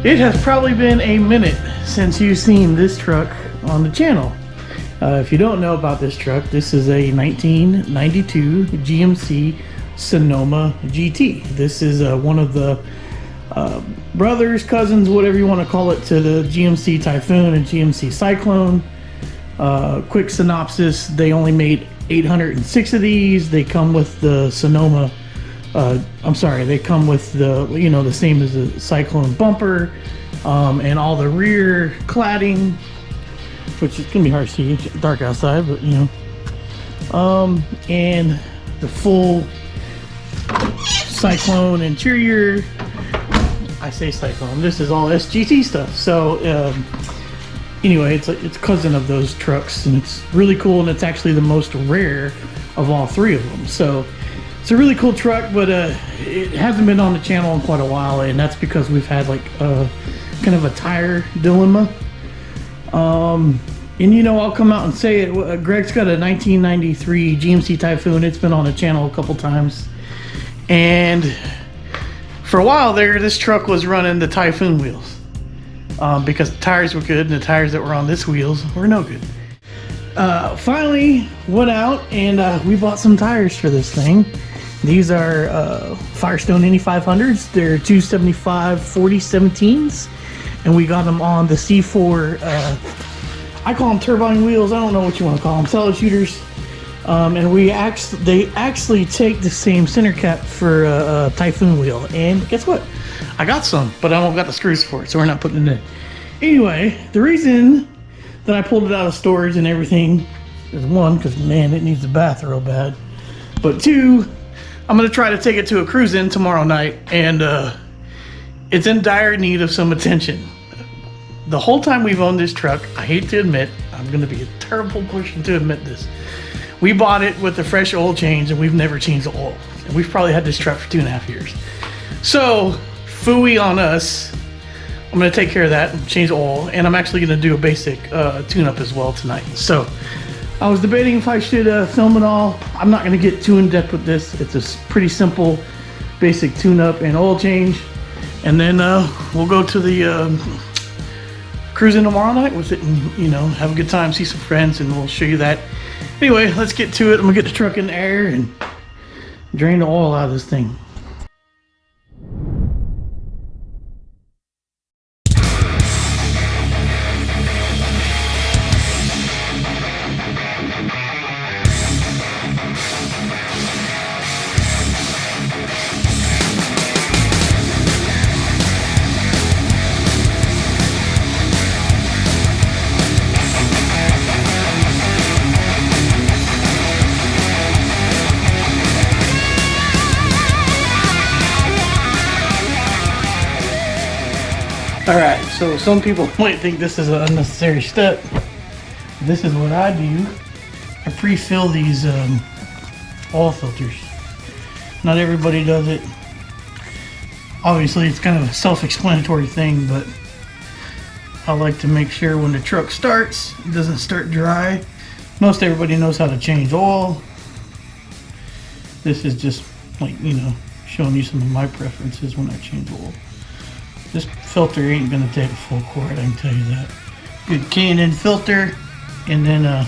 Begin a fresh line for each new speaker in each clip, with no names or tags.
It has probably been a minute since you've seen this truck on the channel. If you don't know about this truck, this is a 1992 GMC Sonoma GT. This is one of the brothers, cousins, whatever you want to call it, to the GMC Typhoon and GMC Cyclone. Quick synopsis, they only made 806 of these. They come with the Sonoma, they come with the, you know, the same as the Cyclone bumper, and all the rear cladding, which is gonna be hard to see, it's dark outside, but you know, and the full Cyclone interior. I say Cyclone, this is all SGT stuff. So anyway, it's a cousin of those trucks, and it's really cool, and it's actually the most rare of all three of them. So it's a really cool truck, but it hasn't been on the channel in quite a while, and that's because we've had like kind of a tire dilemma. And you know, I'll come out and say it, Greg's got a 1993 GMC Typhoon. It's been on the channel a couple times, and for a while there, this truck was running the Typhoon wheels. Because the tires were good, and the tires that were on this wheels were no good. Finally went out and we bought some tires for this thing. These are Firestone Indy 500s. They're 275 40/17s, and we got them on the C4. I call them turbine wheels. I don't know what you want to call them, solid shooters. And they actually take the same center cap for a Typhoon wheel. And guess what? I got some, but I don't got the screws for it, so we're not putting it in. Anyway, the reason that I pulled it out of storage and everything is, one, because man, it needs a bath real bad. But two, I'm gonna try to take it to a cruise-in tomorrow night, and it's in dire need of some attention. The whole time we've owned this truck, I hate to admit, I'm gonna be a terrible person to admit this, we bought it with a fresh oil change, and we've never changed the oil. And we've probably had this truck for 2.5 years. So, phooey on us. I'm going to take care of that and change the oil, and I'm actually going to do a basic tune-up as well tonight. So I was debating if I should film it all. I'm not going to get too in-depth with this. It's a pretty simple basic tune-up and oil change, and then we'll go to the cruising tomorrow night with it, and you know, have a good time, see some friends, and we'll show you that. Anyway, let's get to it. I'm going to get the truck in the air and drain the oil out of this thing. Alright, so some people might think this is an unnecessary step. This is what I do. I pre-fill these oil filters. Not everybody does it. Obviously, it's kind of a self-explanatory thing, but I like to make sure when the truck starts, it doesn't start dry. Most everybody knows how to change oil. This is just like, you know, showing you some of my preferences when I change oil. This filter ain't gonna take a full quart, I can tell you that. Good K&N filter, and then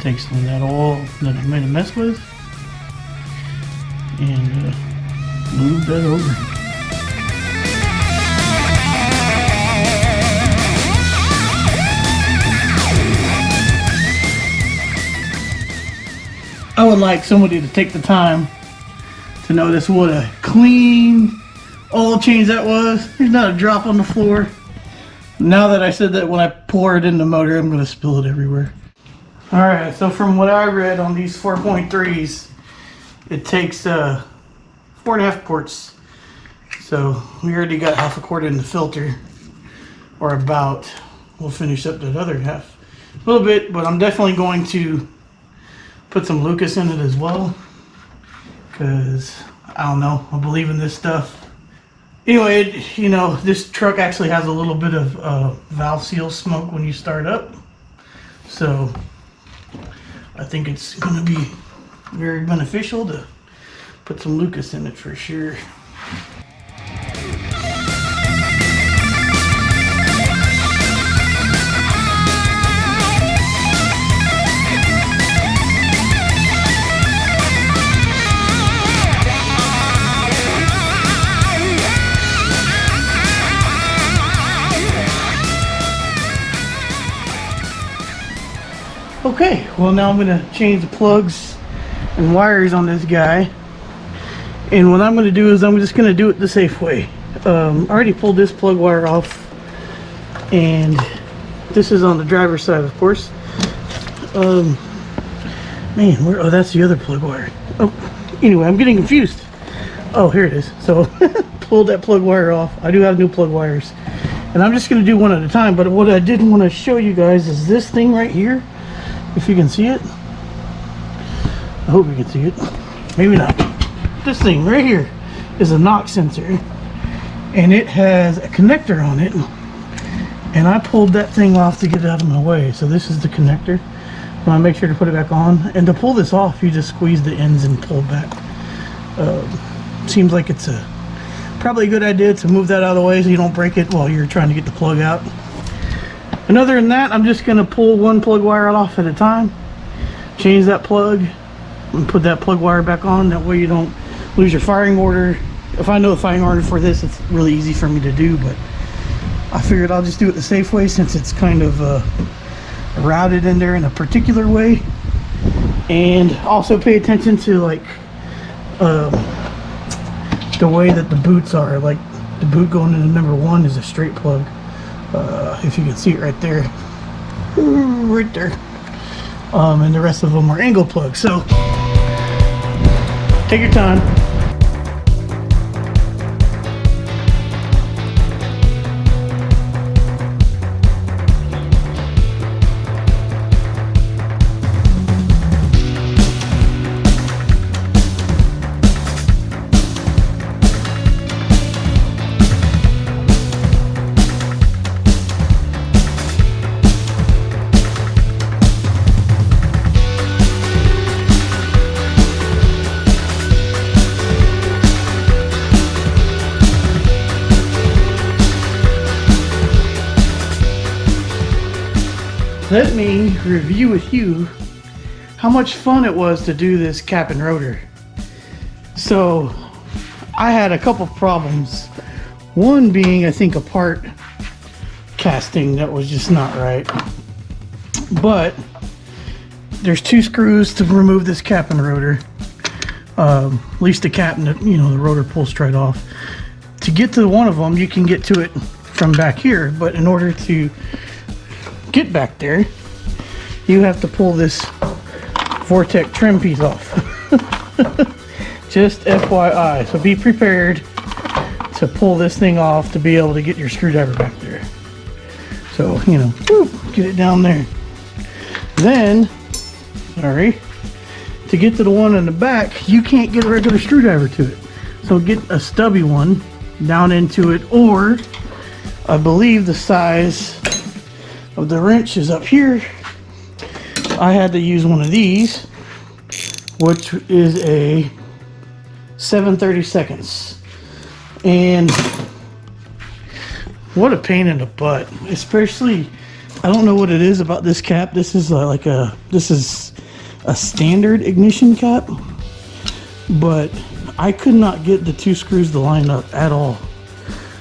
take some of that oil that I made a mess with, and move that over. I would like somebody to take the time to notice what a clean oil change that was. There's not a drop on the floor. Now that I said that, when I pour it in the motor, I'm going to spill it everywhere. Alright, so from what I read on these 4.3s, it takes 4.5 quarts. So we already got half a quart in the filter, or about. We'll finish up that other half a little bit, but I'm definitely going to put some Lucas in it as well, because I don't know, I believe in this stuff. Anyway, you know, this truck actually has a little bit of valve seal smoke when you start up, so I think it's going to be very beneficial to put some Lucas in it for sure. Okay, well now I'm gonna change the plugs and wires on this guy. And what I'm gonna do is I'm just gonna do it the safe way. I already pulled this plug wire off, and this is on the driver's side, of course. Man, where? Oh, that's the other plug wire. Oh, anyway, I'm getting confused. Oh, here it is. So pulled that plug wire off. I do have new plug wires, and I'm just gonna do one at a time. But what I did want to show you guys is this thing right here. If you can see it, I hope you can see it. Maybe not. This thing right here is a knock sensor, and it has a connector on it. And I pulled that thing off to get it out of my way. So this is the connector. I want to make sure to put it back on. And to pull this off, you just squeeze the ends and pull back. Seems like it's probably a good idea to move that out of the way so you don't break it while you're trying to get the plug out. And other than that, I'm just going to pull one plug wire off at a time, change that plug, and put that plug wire back on. That way you don't lose your firing order. If I know the firing order for this, it's really easy for me to do, but I figured I'll just do it the safe way since it's kind of routed in there in a particular way. And also pay attention to like the way that the boots are. Like the boot going into number 1 is a straight plug. If you can see it right there, right there, and the rest of them are angle plugs. So take your time. Let me review with you how much fun it was to do this cap and rotor. So I had a couple of problems. One being, I think, a part casting that was just not right. But there's 2 screws to remove this cap and rotor. At least the cap and the rotor pulls straight off. To get to one of them, you can get to it from back here, but in order to get back there, you have to pull this Vortex trim piece off. Just FYI, so be prepared to pull this thing off to be able to get your screwdriver back there. So, get it down there. Then, to get to the one in the back, you can't get a regular screwdriver to it. So get a stubby one down into it, or I believe the size of the wrench is up here. I had to use one of these, which is a 7/32. And what a pain in the butt. Especially, I don't know what it is about this cap. This is this is a standard ignition cap, but I could not get the 2 screws to line up at all.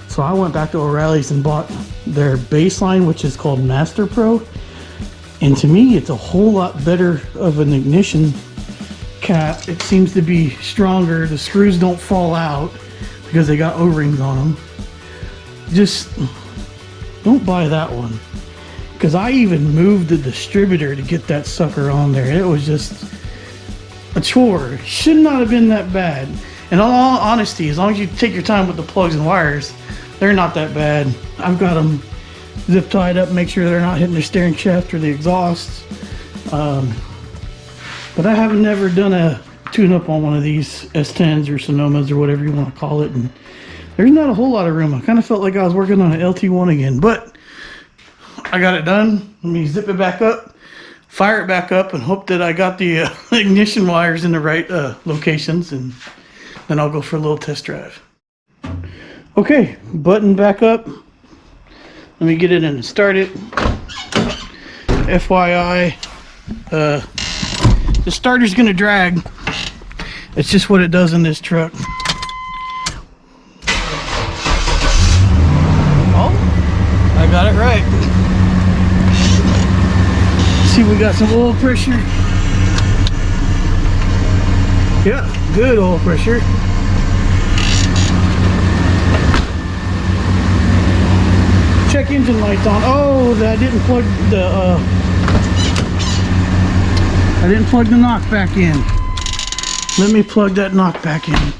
So I went back to O'Reilly's and bought their baseline, which is called Master Pro. And to me, it's a whole lot better of an ignition cap. It seems to be stronger. The screws don't fall out because they got O-rings on them. Just don't buy that one, because I even moved the distributor to get that sucker on there. It was just a chore. It should not have been that bad. And in all honesty, as long as you take your time with the plugs and wires, they're not that bad. I've got them zip tied up, make sure they're not hitting the steering shaft or the exhaust. But I haven't never done a tune-up on one of these S10s or Sonomas or whatever you want to call it, and there's not a whole lot of room. I kind of felt like I was working on an LT1 again, but I got it done. Let me zip it back up, fire it back up, and hope that I got the ignition wires in the right locations, and then I'll go for a little test drive. Okay, button back up. Let me get it in and start it. FYI, the starter's gonna drag. It's just what it does in this truck. Oh, I got it right. See, we got some oil pressure. Yeah, good oil pressure. Check engine lights on. Oh, I didn't plug the knock back in. Let me plug that knock back in.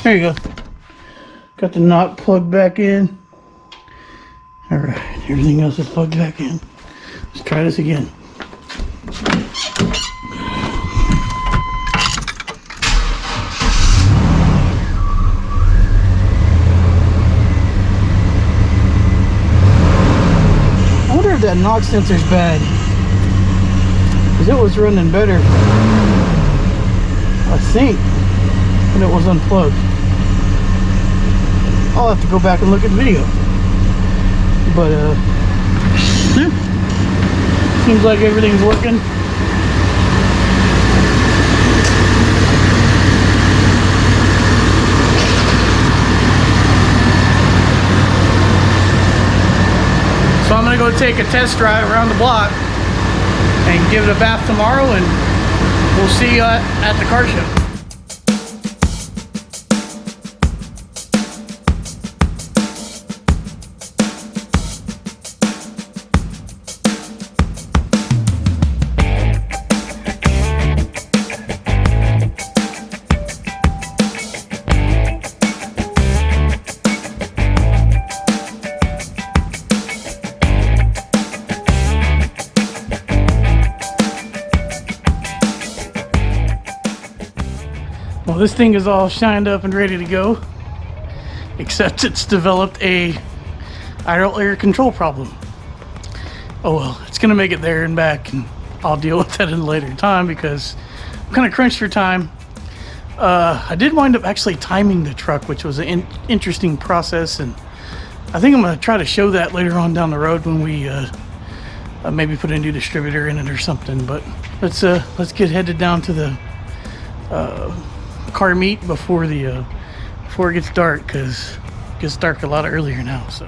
There you go. Got the knock plugged back in. All right, everything else is plugged back in. Let's try this again. I wonder if that knock sensor's bad, because it was running better, I think, when it was unplugged. I'll have to go back and look at the video. But yeah, seems like everything's working. So I'm gonna go take a test drive around the block and give it a bath tomorrow, and we'll see you at the car show. Well, this thing is all shined up and ready to go, except it's developed a idle air control problem. Oh well, it's gonna make it there and back, and I'll deal with that in a later time because I'm kind of crunched for time. I did wind up actually timing the truck, which was an interesting process, and I think I'm gonna try to show that later on down the road when we maybe put a new distributor in it or something. But let's get headed down to the car meet before it gets dark, because it gets dark a lot earlier now. So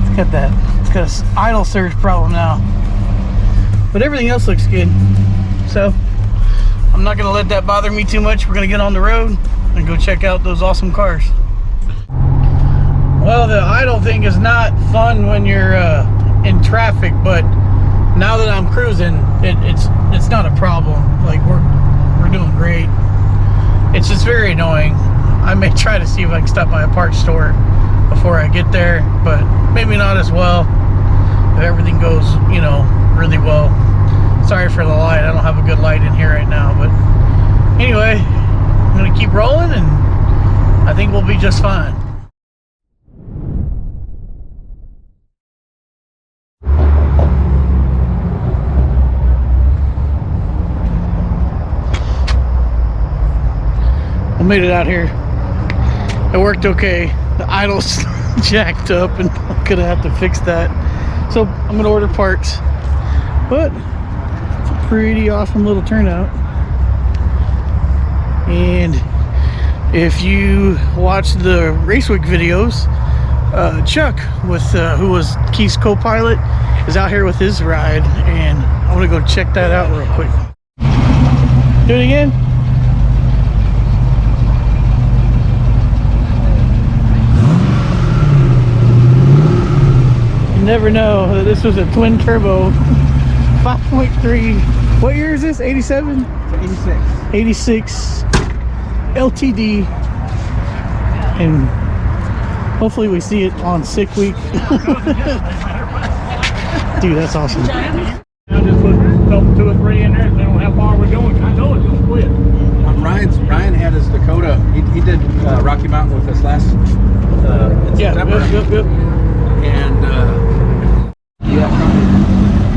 it's got an idle surge problem now, but everything else looks good, so I'm not gonna let that bother me too much. We're gonna get on the road and go check out those awesome cars. Well, the idle thing is not fun when you're in traffic, but now that I'm cruising, it's not a problem. Like we're doing great. It's just very annoying. I may try to see if I can stop by a parts store before I get there, but maybe not as well if everything goes, you know, really well. Sorry for the light. I don't have a good light in here right now, but anyway, I'm gonna keep rolling, and I think we'll be just fine. I made it out here. It worked okay. The idle's jacked up, and I'm gonna have to fix that. So I'm gonna order parts. But it's a pretty awesome little turnout. And if you watch the Race Week videos, Chuck, who was Keith's co-pilot, is out here with his ride, and I'm gonna go check that out real quick. Do it again. Never know that this was a twin turbo 5.3. What year is this? 87? 86 LTD, and hopefully we see it on Sick Week. Dude, that's awesome.
I just put 2 or 3 in there. They don't know how far we're going. I know it's gonna split.
Ryan had his Dakota. He did Rocky Mountain with us last in September.
Yep.
And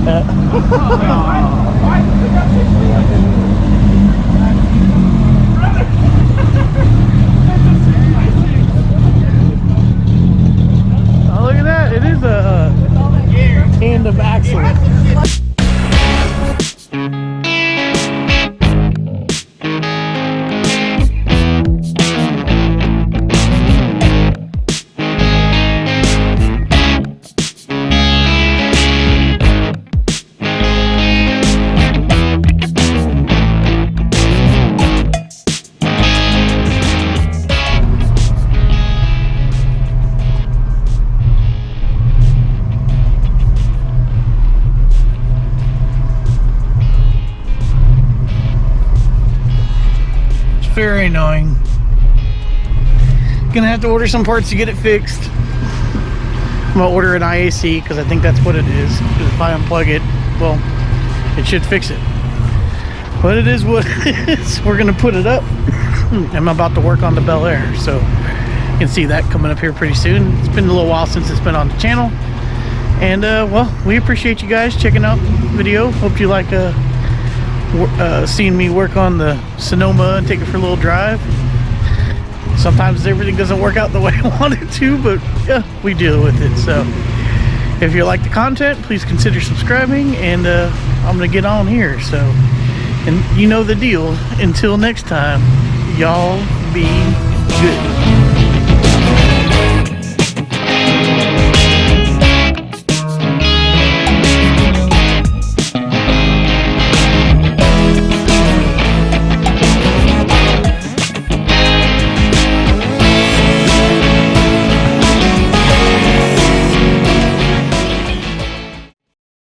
oh, look at that. It is a tandem axle. very annoying. Gonna have to order some parts to get it fixed. I'm gonna order an IAC because I think that's what it is. Because if I unplug it, well, it should fix it. But it is what it is. We're gonna put it up. I'm about to work on the Bel Air, so you can see that coming up here pretty soon. It's been a little while since it's been on the channel. And well, we appreciate you guys checking out the video. Hope you like seeing me work on the Sonoma and take it for a little drive. Sometimes everything doesn't work out the way I want it to, but yeah, we deal with it. So if you like the content, please consider subscribing, and I'm gonna get on here. So, and you know the deal. Until next time, y'all be good.